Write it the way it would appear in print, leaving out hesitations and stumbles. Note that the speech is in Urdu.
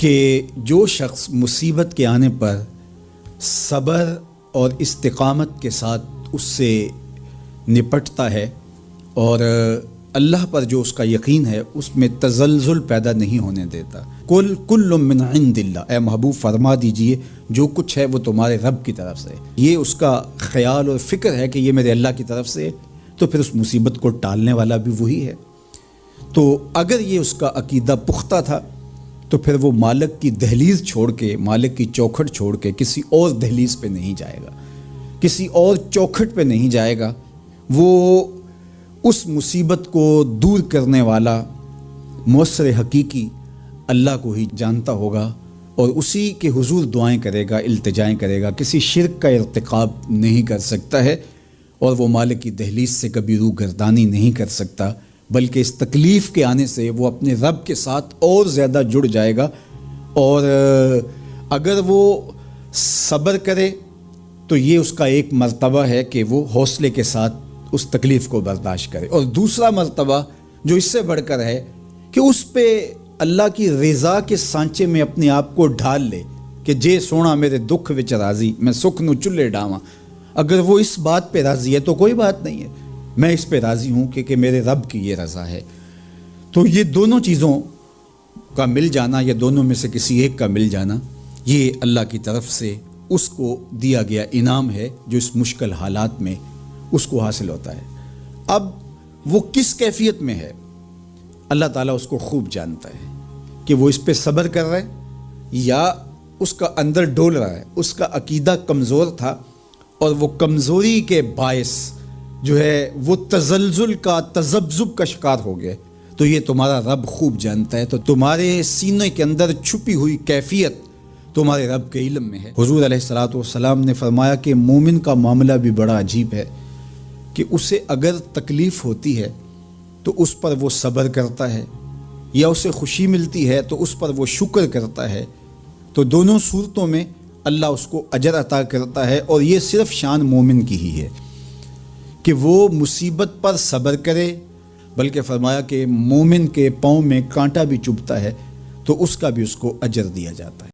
کہ جو شخص مصیبت کے آنے پر صبر اور استقامت کے ساتھ اس سے نپٹتا ہے اور اللہ پر جو اس کا یقین ہے اس میں تزلزل پیدا نہیں ہونے دیتا. کل من عند اللہ، اے محبوب فرما دیجئے جو کچھ ہے وہ تمہارے رب کی طرف سے. یہ اس کا خیال اور فکر ہے کہ یہ میرے اللہ کی طرف سے، تو پھر اس مصیبت کو ٹالنے والا بھی وہی ہے. تو اگر یہ اس کا عقیدہ پختہ تھا تو پھر وہ مالک کی دہلیز چھوڑ کے، مالک کی چوکھٹ چھوڑ کے کسی اور دہلیز پہ نہیں جائے گا، کسی اور چوکھٹ پہ نہیں جائے گا. وہ اس مصیبت کو دور کرنے والا مؤثر حقیقی اللہ کو ہی جانتا ہوگا اور اسی کے حضور دعائیں کرے گا، التجائیں کرے گا. کسی شرک کا ارتکاب نہیں کر سکتا ہے اور وہ مالک کی دہلیز سے کبھی روح گردانی نہیں کر سکتا، بلکہ اس تکلیف کے آنے سے وہ اپنے رب کے ساتھ اور زیادہ جڑ جائے گا. اور اگر وہ صبر کرے تو یہ اس کا ایک مرتبہ ہے کہ وہ حوصلے کے ساتھ اس تکلیف کو برداشت کرے. اور دوسرا مرتبہ جو اس سے بڑھ کر ہے کہ اس پہ اللہ کی رضا کے سانچے میں اپنے آپ کو ڈھال لے کہ جے سونا میرے دکھ وچ راضی، میں سکھ نو چلے ڈاواں. اگر وہ اس بات پہ راضی ہے تو کوئی بات نہیں ہے، میں اس پہ راضی ہوں کہ میرے رب کی یہ رضا ہے. تو یہ دونوں چیزوں کا مل جانا یا دونوں میں سے کسی ایک کا مل جانا، یہ اللہ کی طرف سے اس کو دیا گیا انعام ہے جو اس مشکل حالات میں اس کو حاصل ہوتا ہے. اب وہ کس کیفیت میں ہے اللہ تعالیٰ اس کو خوب جانتا ہے کہ وہ اس پہ صبر کر رہا ہے یا اس کا اندر ڈول رہا ہے. اس کا عقیدہ کمزور تھا اور وہ کمزوری کے باعث جو ہے وہ تزلزل کا، تذبذب کا شکار ہو گئے. تو یہ تمہارا رب خوب جانتا ہے. تو تمہارے سینے کے اندر چھپی ہوئی کیفیت تمہارے رب کے علم میں ہے. حضور علیہ الصلوۃ والسلام نے فرمایا کہ مومن کا معاملہ بھی بڑا عجیب ہے کہ اسے اگر تکلیف ہوتی ہے تو اس پر وہ صبر کرتا ہے، یا اسے خوشی ملتی ہے تو اس پر وہ شکر کرتا ہے. تو دونوں صورتوں میں اللہ اس کو اجر عطا کرتا ہے. اور یہ صرف شان مومن کی ہی ہے کہ وہ مصیبت پر صبر کرے، بلکہ فرمایا کہ مومن کے پاؤں میں کانٹا بھی چبھتا ہے تو اس کا بھی اس کو اجر دیا جاتا ہے.